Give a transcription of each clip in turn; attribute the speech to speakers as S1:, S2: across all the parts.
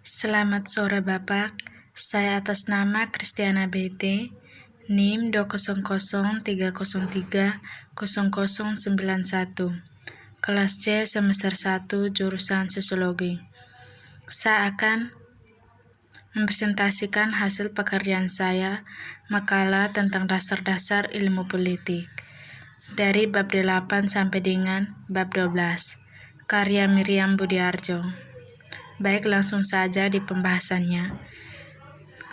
S1: Selamat sore Bapak, saya atas nama Kristiana BT, NIM 20030030091, kelas C semester 1 jurusan Sosiologi. Saya akan mempresentasikan hasil pekerjaan saya, makalah tentang dasar-dasar ilmu politik, dari bab 8 sampai dengan bab 12, karya Miriam Budiarjo. Baik, langsung saja di pembahasannya.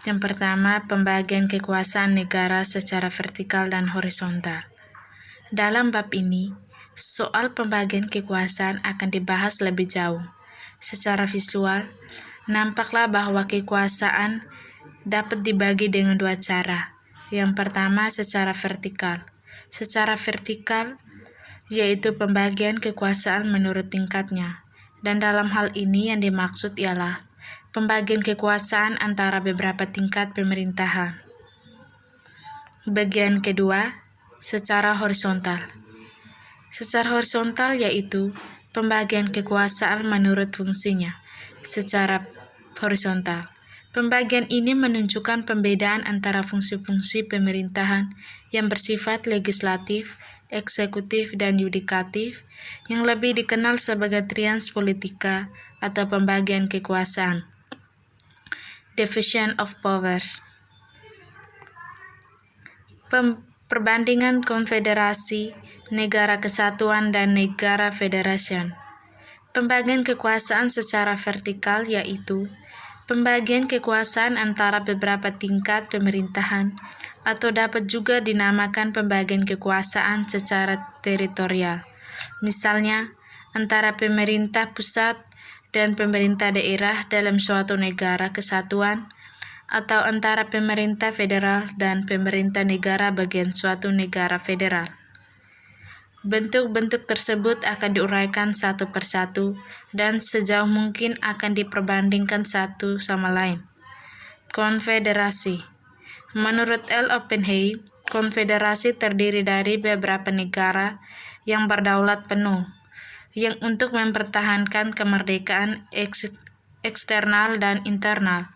S1: Yang pertama, pembagian kekuasaan negara secara vertikal dan horizontal. Dalam bab ini, soal pembagian kekuasaan akan dibahas lebih jauh. Secara visual, nampaklah bahwa kekuasaan dapat dibagi dengan dua cara. Yang pertama, secara vertikal. Secara vertikal, yaitu pembagian kekuasaan menurut tingkatnya. Dan dalam hal ini yang dimaksud ialah pembagian kekuasaan antara beberapa tingkat pemerintahan. Bagian kedua, secara horizontal. Secara horizontal yaitu pembagian kekuasaan menurut fungsinya. Secara horizontal, pembagian ini menunjukkan pembedaan antara fungsi-fungsi pemerintahan yang bersifat legislatif, eksekutif, dan yudikatif, yang lebih dikenal sebagai trias politika atau pembagian kekuasaan. Division of powers. Perbandingan konfederasi, negara kesatuan, dan negara federation. Pembagian kekuasaan secara vertikal yaitu pembagian kekuasaan antara beberapa tingkat pemerintahan, atau dapat juga dinamakan pembagian kekuasaan secara teritorial. Misalnya, antara pemerintah pusat dan pemerintah daerah dalam suatu negara kesatuan, atau antara pemerintah federal dan pemerintah negara bagian suatu negara federal. Bentuk-bentuk tersebut akan diuraikan satu persatu dan sejauh mungkin akan diperbandingkan satu sama lain. Konfederasi. Menurut L. Oppenheim, konfederasi terdiri dari beberapa negara yang berdaulat penuh, yang untuk mempertahankan kemerdekaan eksternal dan internal,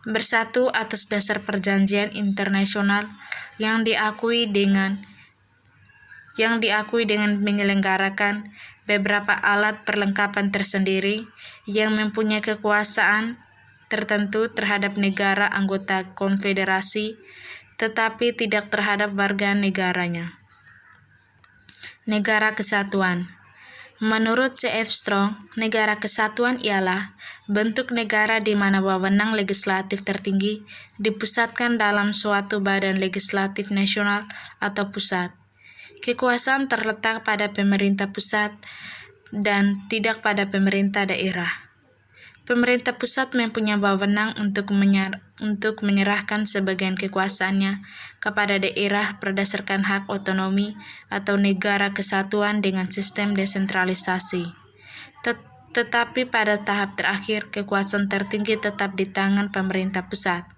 S1: bersatu atas dasar perjanjian internasional yang diakui dengan menyelenggarakan beberapa alat perlengkapan tersendiri yang mempunyai kekuasaan tertentu terhadap negara anggota konfederasi, tetapi tidak terhadap warga negaranya. Negara kesatuan. Menurut C.F. Strong, negara kesatuan ialah bentuk negara di mana wewenang legislatif tertinggi dipusatkan dalam suatu badan legislatif nasional atau pusat. Kekuasaan terletak pada pemerintah pusat dan tidak pada pemerintah daerah. Pemerintah pusat mempunyai wewenang untuk menyerahkan sebagian kekuasaannya kepada daerah berdasarkan hak otonomi atau negara kesatuan dengan sistem desentralisasi. Tetapi pada tahap terakhir, kekuasaan tertinggi tetap di tangan pemerintah pusat.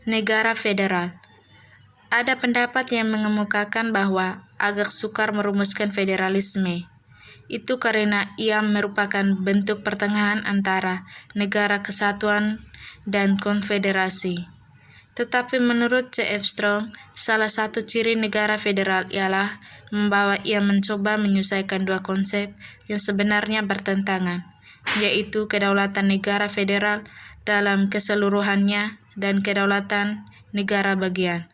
S1: Negara federal. Ada pendapat yang mengemukakan bahwa agak sukar merumuskan federalisme. Itu karena ia merupakan bentuk pertengahan antara negara kesatuan dan konfederasi. Tetapi menurut C.F. Strong, salah satu ciri negara federal ialah membawa ia mencoba menyelesaikan dua konsep yang sebenarnya bertentangan, yaitu kedaulatan negara federal dalam keseluruhannya dan kedaulatan negara bagian.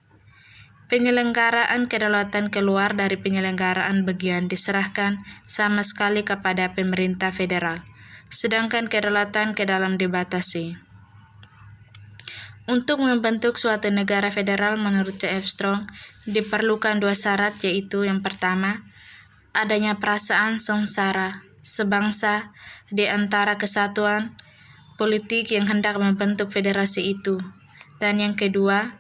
S1: Penyelenggaraan kedaulatan keluar dari penyelenggaraan bagian diserahkan sama sekali kepada pemerintah federal, sedangkan kedaulatan ke dalam dibatasi. Untuk membentuk suatu negara federal menurut C.F. Strong, diperlukan dua syarat, yaitu yang pertama, adanya perasaan sengsara sebangsa di antara kesatuan politik yang hendak membentuk federasi itu, dan yang kedua,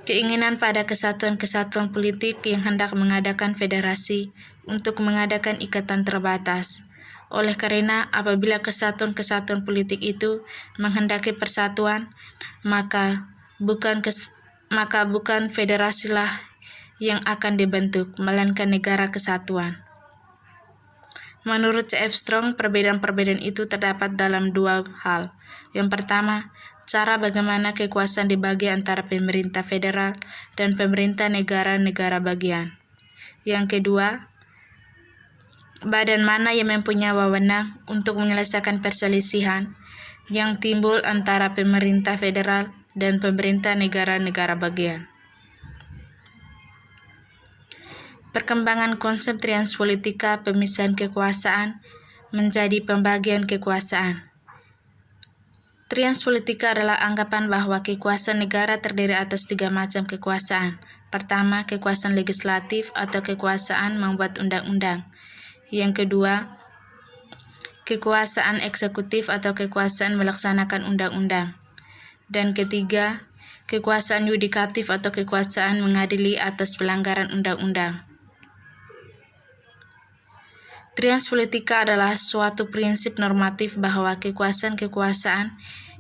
S1: keinginan pada kesatuan-kesatuan politik yang hendak mengadakan federasi untuk mengadakan ikatan terbatas. Oleh karena apabila kesatuan-kesatuan politik itu menghendaki persatuan, maka bukan federasilah yang akan dibentuk, melainkan negara kesatuan. Menurut C.F. Strong, perbedaan-perbedaan itu terdapat dalam dua hal. Yang pertama, cara bagaimana kekuasaan dibagi antara pemerintah federal dan pemerintah negara-negara bagian. Yang kedua, badan mana yang mempunyai wewenang untuk menyelesaikan perselisihan yang timbul antara pemerintah federal dan pemerintah negara-negara bagian. Perkembangan konsep triaspolitika pemisahan kekuasaan menjadi pembagian kekuasaan. Triaspolitika adalah anggapan bahwa kekuasaan negara terdiri atas 3 macam kekuasaan. Pertama, kekuasaan legislatif atau kekuasaan membuat undang-undang. Yang kedua, kekuasaan eksekutif atau kekuasaan melaksanakan undang-undang. Dan ketiga, kekuasaan yudikatif atau kekuasaan mengadili atas pelanggaran undang-undang. Triaspolitika adalah suatu prinsip normatif bahwa kekuasaan-kekuasaan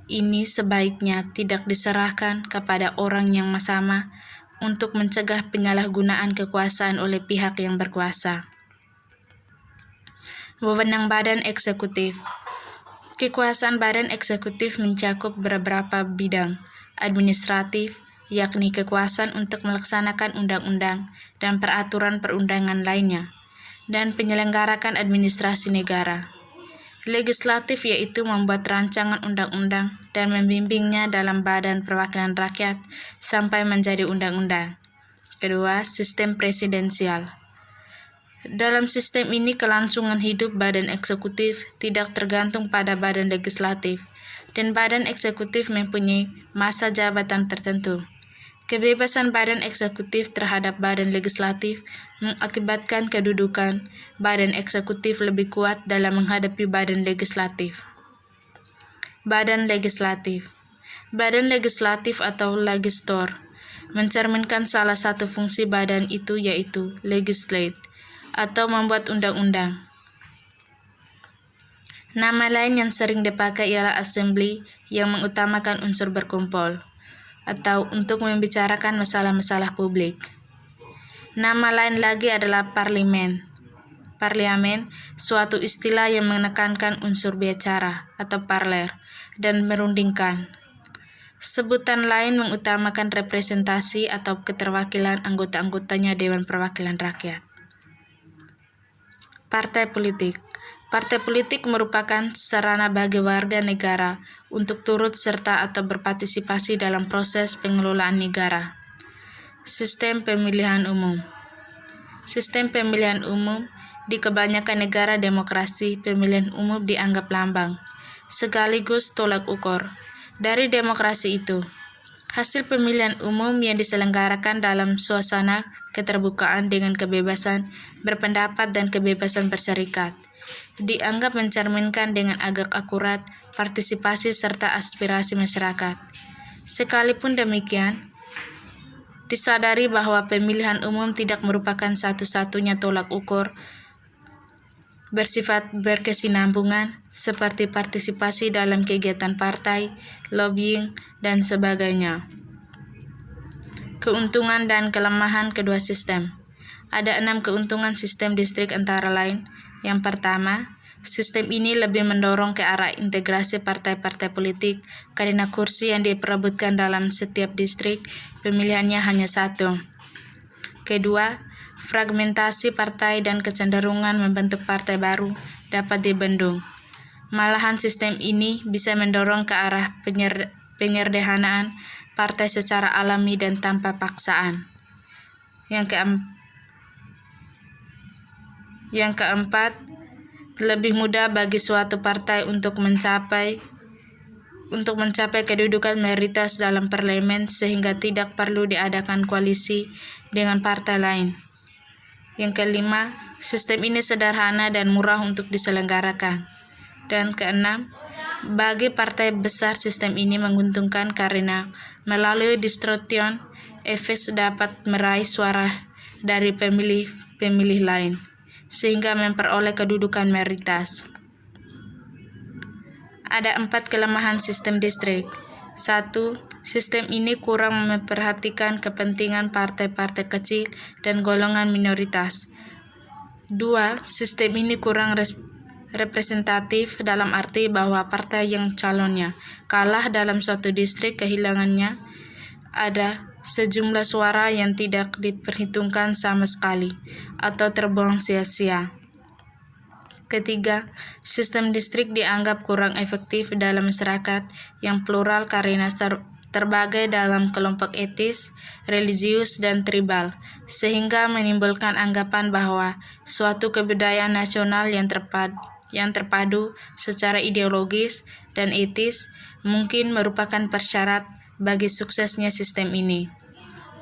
S1: ini sebaiknya tidak diserahkan kepada orang yang sama untuk mencegah penyalahgunaan kekuasaan oleh pihak yang berkuasa. Wewenang badan eksekutif. Kekuasaan badan eksekutif mencakup beberapa bidang administratif, yakni kekuasaan untuk melaksanakan undang-undang dan peraturan perundangan lainnya, dan penyelenggarakan administrasi negara. Legislatif yaitu membuat rancangan undang-undang dan membimbingnya dalam badan perwakilan rakyat sampai menjadi undang-undang. Kedua, sistem presidensial. Dalam sistem ini kelangsungan hidup badan eksekutif tidak tergantung pada badan legislatif, dan badan eksekutif mempunyai masa jabatan tertentu. Kebebasan badan eksekutif terhadap badan legislatif mengakibatkan kedudukan badan eksekutif lebih kuat dalam menghadapi badan legislatif. Badan legislatif. Badan legislatif atau legislator mencerminkan salah satu fungsi badan itu yaitu legislate atau membuat undang-undang. Nama lain yang sering dipakai ialah assembly yang mengutamakan unsur berkumpul atau untuk membicarakan masalah-masalah publik. Nama lain lagi adalah parlemen. Parlemen, suatu istilah yang menekankan unsur bicara atau parler dan merundingkan. Sebutan lain mengutamakan representasi atau keterwakilan anggota-anggotanya Dewan Perwakilan Rakyat. Partai politik. Partai politik merupakan sarana bagi warga negara untuk turut serta atau berpartisipasi dalam proses pengelolaan negara. Sistem pemilihan umum. Sistem pemilihan umum di kebanyakan negara demokrasi, pemilihan umum dianggap lambang, sekaligus tolak ukur dari demokrasi itu. Hasil pemilihan umum yang diselenggarakan dalam suasana keterbukaan dengan kebebasan berpendapat dan kebebasan berserikat dianggap mencerminkan dengan agak akurat partisipasi serta aspirasi masyarakat. Sekalipun demikian, disadari bahwa pemilihan umum tidak merupakan satu-satunya tolak ukur bersifat berkesinambungan seperti partisipasi dalam kegiatan partai, lobbying, dan sebagainya. Keuntungan dan kelemahan kedua sistem. Ada 6 keuntungan sistem distrik antara lain. Yang pertama, sistem ini lebih mendorong ke arah integrasi partai-partai politik karena kursi yang diperebutkan dalam setiap distrik pemilihannya hanya satu. Kedua, fragmentasi partai dan kecenderungan membentuk partai baru dapat dibendung. Malahan sistem ini bisa mendorong ke arah penyederhanaan partai secara alami dan tanpa paksaan. Yang keempat, lebih mudah bagi suatu partai untuk mencapai kedudukan mayoritas dalam parlemen sehingga tidak perlu diadakan koalisi dengan partai lain. Yang kelima, sistem ini sederhana dan murah untuk diselenggarakan. Dan keenam, bagi partai besar sistem ini menguntungkan karena melalui distortion efek dapat meraih suara dari pemilih lain, sehingga memperoleh kedudukan mayoritas. Ada 4 kelemahan sistem distrik. 1. Sistem ini kurang memperhatikan kepentingan partai-partai kecil dan golongan minoritas. 2. Sistem ini kurang representatif dalam arti bahwa partai yang calonnya kalah dalam suatu distrik kehilangannya ada sejumlah suara yang tidak diperhitungkan sama sekali atau terbuang sia-sia. Ketiga, sistem distrik dianggap kurang efektif dalam masyarakat yang plural karena terbagi dalam kelompok etis, religius, dan tribal, sehingga menimbulkan anggapan bahwa suatu kebudayaan nasional yang terpadu secara ideologis dan etis mungkin merupakan persyarat bagi suksesnya sistem ini.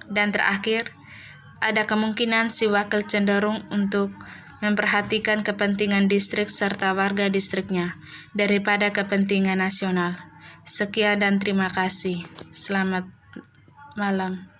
S1: Dan terakhir, ada kemungkinan si wakil cenderung untuk memperhatikan kepentingan distrik serta warga distriknya daripada kepentingan nasional. Sekian dan terima kasih. Selamat malam.